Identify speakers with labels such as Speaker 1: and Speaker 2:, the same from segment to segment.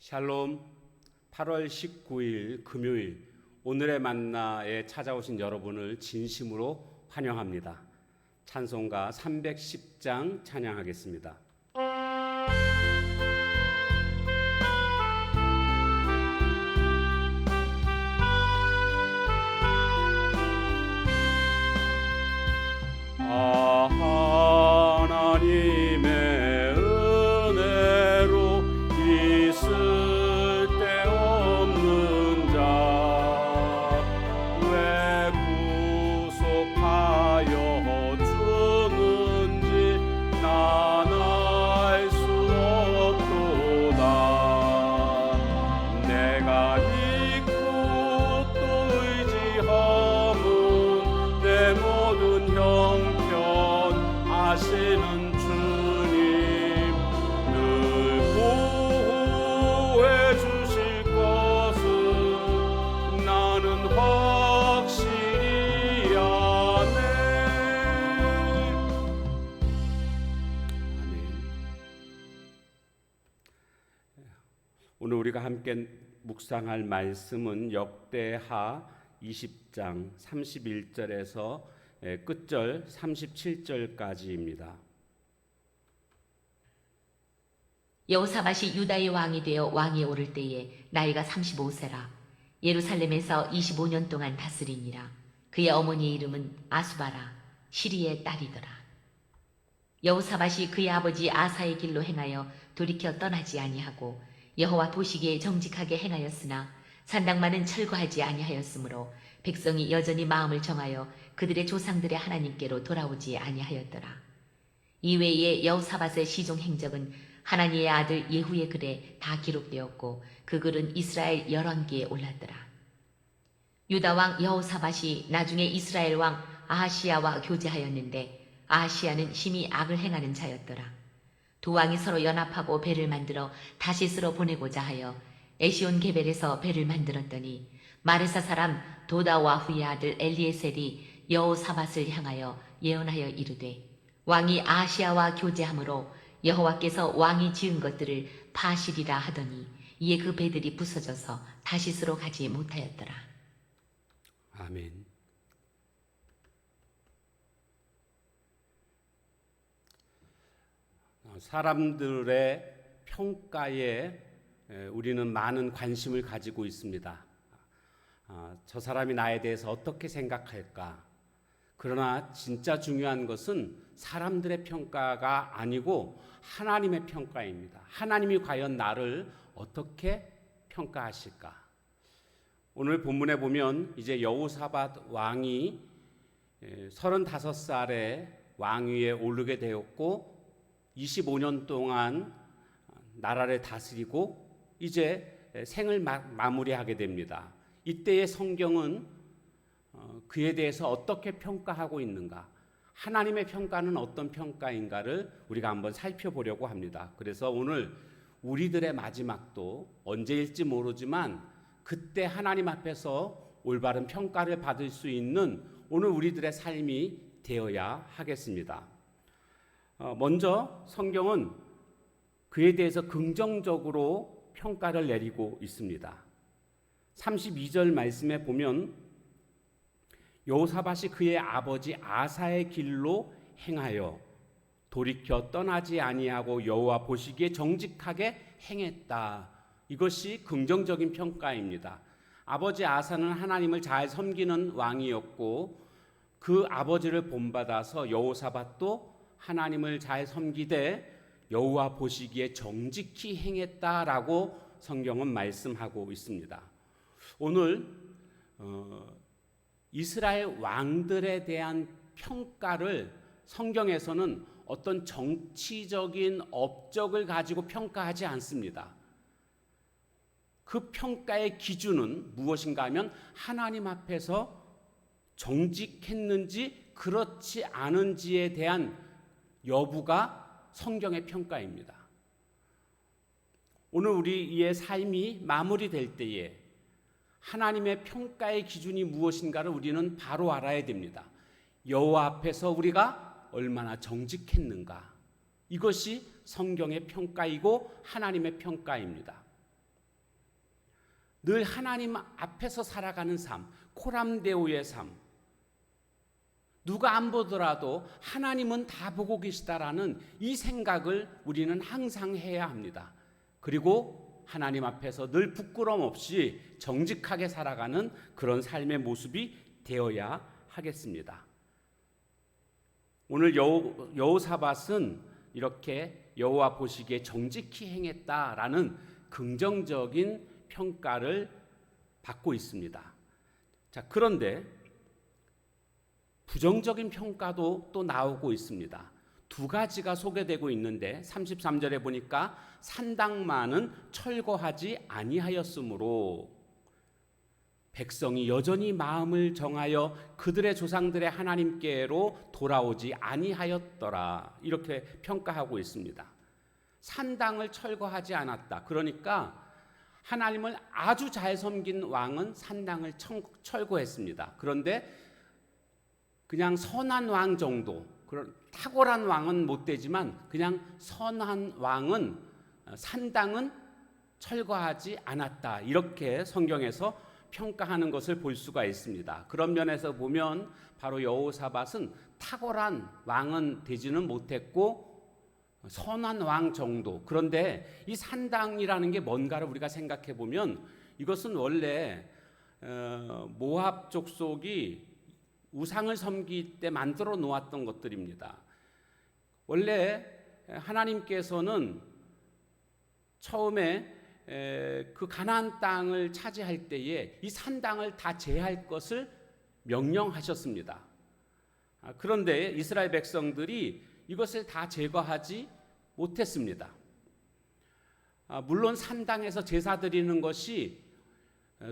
Speaker 1: 샬롬. 8월 19일 금요일 오늘의 만나에 찾아오신 여러분을 진심으로 환영합니다. 찬송가 310장 찬양하겠습니다. 하나님의 은혜로 있을 데 없는 자 왜 구속하여 주는지 난 알 수 없도다. 내가 믿고 또 의지함은 내 모든 형편 아시는 주님 늘 보호해 주실 것을 나는 확실히 아네. 아멘. 오늘 우리가 함께 묵상할 말씀은 역대하 20장 31절에서 끝절 37절까지입니다.
Speaker 2: 여호사밧이 유다의 왕이 되어 왕위에 오를 때에 나이가 35세라. 예루살렘에서 25년 동안 다스리니라. 그의 어머니의 이름은 아수바라, 시리의 딸이더라. 여호사밧이 그의 아버지 아사의 길로 행하여 돌이켜 떠나지 아니하고 여호와 보시기에 정직하게 행하였으나 산당만은 철거하지 아니하였으므로 백성이 여전히 마음을 정하여 그들의 조상들의 하나님께로 돌아오지 아니하였더라. 이외에 여호사밧의 시종 행적은 하나니의 아들 예후의 글에 다 기록되었고 그 글은 이스라엘 열왕기에 올랐더라. 유다 왕 여호사밧이 나중에 이스라엘 왕 아하시야와 교제하였는데 아하시야는 심히 악을 행하는 자였더라. 두 왕이 서로 연합하고 배를 만들어 다시스로 보내고자 하여 에시온 게벨에서 배를 만들었더니 마레사 사람 도다와후의 아들 엘리에셀이 여호사밧을 향하여 예언하여 이르되 왕이 아하시야와 교제함으로 여호와께서 왕이 지은 것들을 파시리라 하더니 이에 그 배들이 부서져서 다시스로 가지 못하였더라.
Speaker 1: 아멘. 사람들의 평가에 우리는 많은 관심을 가지고 있습니다. 저 사람이 나에 대해서 어떻게 생각할까? 그러나 진짜 중요한 것은 사람들의 평가가 아니고 하나님의 평가입니다. 하나님이 과연 나를 어떻게 평가하실까? 오늘 본문에 보면 이제 여호사밧 왕이 35살에 왕위에 오르게 되었고 25년 동안 나라를 다스리고 이제 생을 마무리하게 됩니다. 이때의 성경은 그에 대해서 어떻게 평가하고 있는가? 하나님의 평가는 어떤 평가인가를 우리가 한번 살펴보려고 합니다. 그래서 오늘 우리들의 마지막도 언제일지 모르지만 그때 하나님 앞에서 올바른 평가를 받을 수 있는 오늘 우리들의 삶이 되어야 하겠습니다. 먼저 성경은 그에 대해서 긍정적으로 평가를 내리고 있습니다. 32절 말씀에 보면 여호사밧이 그의 아버지 아사의 길로 행하여 돌이켜 떠나지 아니하고 여호와 보시기에 정직하게 행했다. 이것이 긍정적인 평가입니다. 아버지 아사는 하나님을 잘 섬기는 왕이었고 그 아버지를 본받아서 여호사밧도 하나님을 잘 섬기되 여호와 보시기에 정직히 행했다라고 성경은 말씀하고 있습니다. 오늘 이스라엘 왕들에 대한 평가를 성경에서는 어떤 정치적인 업적을 가지고 평가하지 않습니다. 그 평가의 기준은 무엇인가 하면 하나님 앞에서 정직했는지 그렇지 않은지에 대한 여부가 성경의 평가입니다. 오늘 우리의 삶이 마무리될 때에 하나님의 평가의 기준이 무엇인가를 우리는 바로 알아야 됩니다. 여호와 앞에서 우리가 얼마나 정직했는가, 이것이 성경의 평가이고 하나님의 평가입니다. 늘 하나님 앞에서 살아가는 삶, 코람데오의 삶. 누가 안 보더라도 하나님은 다 보고 계시다라는 이 생각을 우리는 항상 해야 합니다. 그리고 하나님 앞에서 늘 부끄럼 없이 정직하게 살아가는 그런 삶의 모습이 되어야 하겠습니다. 오늘 여호사밧은 이렇게 여호와 보시기에 정직히 행했다라는 긍정적인 평가를 받고 있습니다. 자, 그런데 부정적인 평가도 또 나오고 있습니다. 두 가지가 소개되고 있는데 33절에 보니까 산당만은 철거하지 아니하였으므로 백성이 여전히 마음을 정하여 그들의 조상들의 하나님께로 돌아오지 아니하였더라. 이렇게 평가하고 있습니다. 산당을 철거하지 않았다. 그러니까 하나님을 아주 잘 섬긴 왕은 산당을 철거했습니다. 그런데 그냥 선한 왕 정도, 그런 탁월한 왕은 못 되지만 그냥 선한 왕은 산당은 철거하지 않았다. 이렇게 성경에서 평가하는 것을 볼 수가 있습니다. 그런 면에서 보면 바로 여호사밧은 탁월한 왕은 되지는 못했고 선한 왕 정도. 그런데 이 산당이라는 게 뭔가를 우리가 생각해 보면 이것은 원래 모압 족속이 우상을 섬길 때 만들어 놓았던 것들입니다. 원래 하나님께서는 처음에 그 가나안 땅을 차지할 때에 이 산당을 다 제할 것을 명령하셨습니다. 그런데 이스라엘 백성들이 이것을 다 제거하지 못했습니다. 물론 산당에서 제사 드리는 것이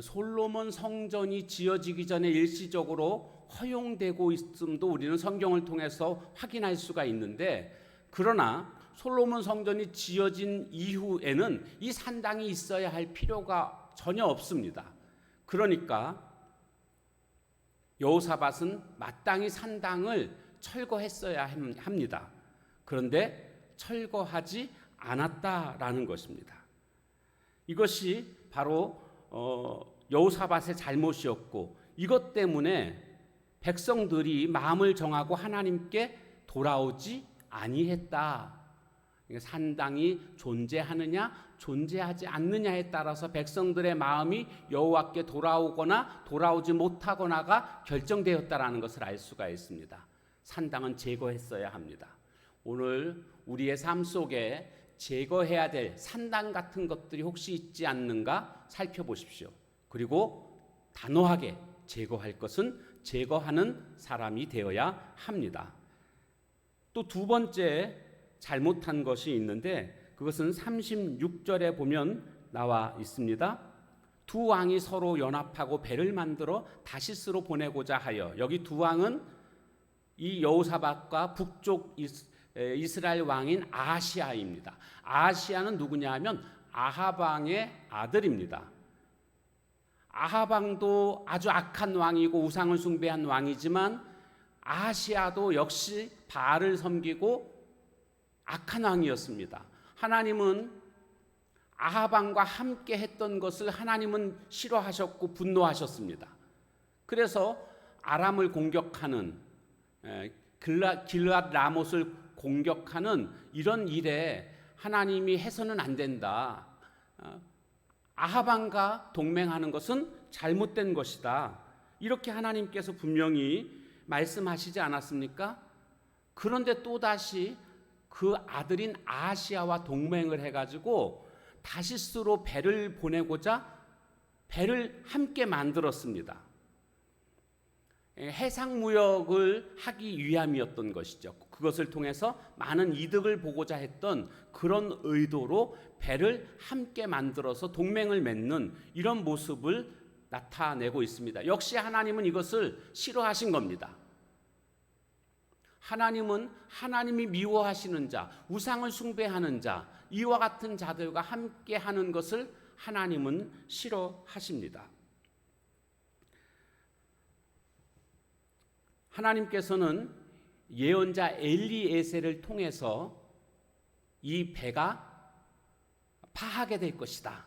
Speaker 1: 솔로몬 성전이 지어지기 전에 일시적으로 허용되고 있음도 우리는 성경을 통해서 확인할 수가 있는데, 그러나 솔로몬 성전이 지어진 이후에는 이 산당이 있어야 할 필요가 전혀 없습니다. 그러니까 여호사밧은 마땅히 산당을 철거했어야 합니다. 그런데 철거하지 않았다라는 것입니다. 이것이 바로 여호사밧의 잘못이었고, 이것 때문에 백성들이 마음을 정하고 하나님께 돌아오지 아니했다. 산당이 존재하느냐 존재하지 않느냐에 따라서 백성들의 마음이 여호와께 돌아오거나 돌아오지 못하거나가 결정되었다라는 것을 알 수가 있습니다. 산당은 제거했어야 합니다. 오늘 우리의 삶 속에 제거해야 될 산당 같은 것들이 혹시 있지 않는가 살펴보십시오. 그리고 단호하게 제거할 것은 제거하는 사람이 되어야 합니다. 또 두 번째 잘못한 것이 있는데 그것은 36절에 보면 나와 있습니다. 두 왕이 서로 연합하고 배를 만들어 다시스로 보내고자 하여, 여기 두 왕은 이 여호사밧과 북쪽 이스라엘 왕인 아하시아입니다. 아하시아는 누구냐 하면 아합 왕의 아들입니다. 아합 왕도 아주 악한 왕이고 우상을 숭배한 왕이지만 아하시아도 역시 바알을 섬기고 악한 왕이었습니다. 하나님은 아합 왕과 함께 했던 것을 하나님은 싫어하셨고 분노하셨습니다. 그래서 아람을 공격하는, 길앗 라못을 공격하는 이런 일에 하나님이 해서는 안 된다. 아합 왕과 동맹하는 것은 잘못된 것이다. 이렇게 하나님께서 분명히 말씀하시지 않았습니까? 그런데 또다시 그 아들인 아하시아와 동맹을 해가지고 다시스로 배를 보내고자 배를 함께 만들었습니다. 해상무역을 하기 위함이었던 것이죠. 그것을 통해서 많은 이득을 보고자 했던 그런 의도로 배를 함께 만들어서 동맹을 맺는 이런 모습을 나타내고 있습니다. 역시 하나님은 이것을 싫어하신 겁니다. 하나님은 하나님이 미워하시는 자, 우상을 숭배하는 자, 이와 같은 자들과 함께 하는 것을 하나님은 싫어하십니다. 하나님께서는 예언자 엘리에셀을 통해서 이 배가 파하게 될 것이다,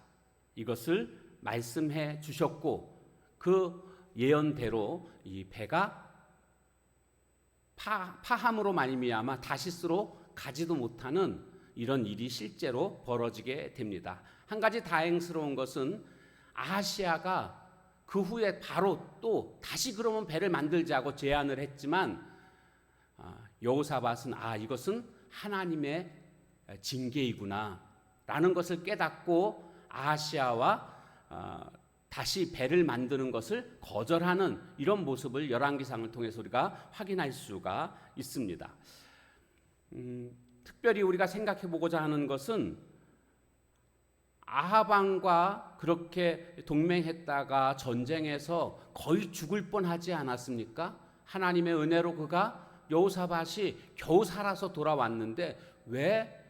Speaker 1: 이것을 말씀해 주셨고 그 예언대로 이 배가 파함으로 말미암아 다시스로 가지도 못하는 이런 일이 실제로 벌어지게 됩니다. 한 가지 다행스러운 것은 아하시아가 그 후에 바로 또 다시 그러면 배를 만들자고 제안을 했지만 여호사밧은 이것은 하나님의 징계이구나 라는 것을 깨닫고 아하시아와 다시 배를 만드는 것을 거절하는 이런 모습을 열왕기상을 통해서 우리가 확인할 수가 있습니다. 특별히 우리가 생각해 보고자 하는 것은 아합 왕과 그렇게 동맹했다가 전쟁에서 거의 죽을 뻔하지 않았습니까? 하나님의 은혜로 그가 여호사밧이 겨우 살아서 돌아왔는데 왜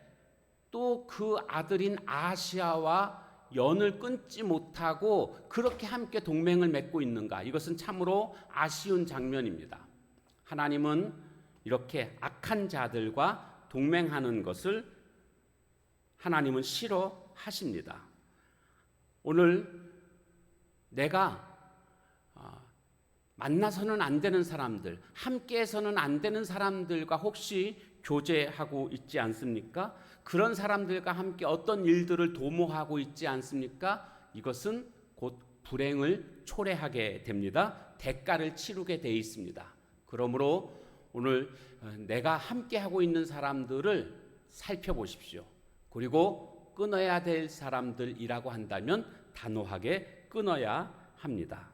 Speaker 1: 또 그 아들인 아하시아와 연을 끊지 못하고 그렇게 함께 동맹을 맺고 있는가? 이것은 참으로 아쉬운 장면입니다. 하나님은 이렇게 악한 자들과 동맹하는 것을 하나님은 싫어하십니다. 오늘 내가 만나서는 안 되는 사람들, 함께해서는 안 되는 사람들과 혹시 교제하고 있지 않습니까? 그런 사람들과 함께 어떤 일들을 도모하고 있지 않습니까? 이것은 곧 불행을 초래하게 됩니다. 대가를 치르게 돼 있습니다. 그러므로 오늘 내가 함께하고 있는 사람들을 살펴보십시오. 그리고 끊어야 될 사람들이라고 한다면 단호하게 끊어야 합니다.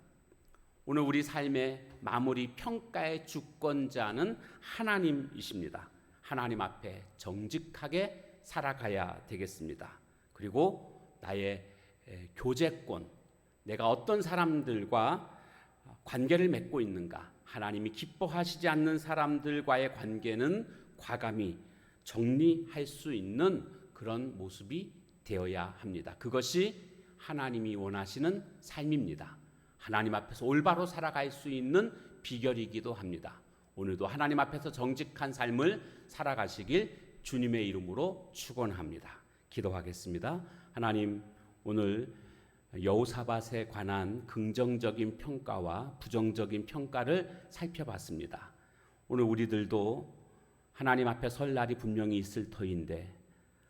Speaker 1: 오늘 우리 삶의 마무리 평가의 주권자는 하나님이십니다. 하나님 앞에 정직하게 살아가야 되겠습니다. 그리고 나의 교제권, 내가 어떤 사람들과 관계를 맺고 있는가, 하나님이 기뻐하시지 않는 사람들과의 관계는 과감히 정리할 수 있는 그런 모습이 되어야 합니다. 그것이 하나님이 원하시는 삶입니다. 하나님 앞에서 올바로 살아갈 수 있는 비결이기도 합니다. 오늘도 하나님 앞에서 정직한 삶을 살아가시길 주님의 이름으로 축원합니다. 기도하겠습니다. 하나님, 오늘 여호사밧에 관한 긍정적인 평가와 부정적인 평가를 살펴봤습니다. 오늘 우리들도 하나님 앞에 설 날이 분명히 있을 터인데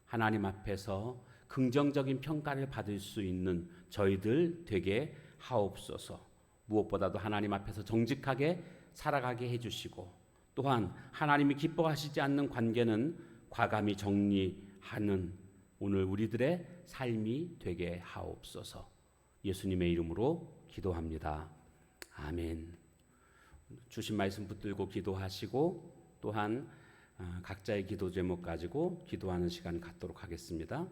Speaker 1: 하나님 앞에서 긍정적인 평가를 받을 수 있는 저희들 되게 하옵소서. 무엇보다도 하나님 앞에서 정직하게 살아가게 해주시고 또한 하나님이 기뻐하시지 않는 관계는 과감히 정리하는 오늘 우리들의 삶이 되게 하옵소서. 예수님의 이름으로 기도합니다. 아멘. 주신 말씀 붙들고 기도하시고 또한 각자의 기도 제목 가지고 기도하는 시간 갖도록 하겠습니다.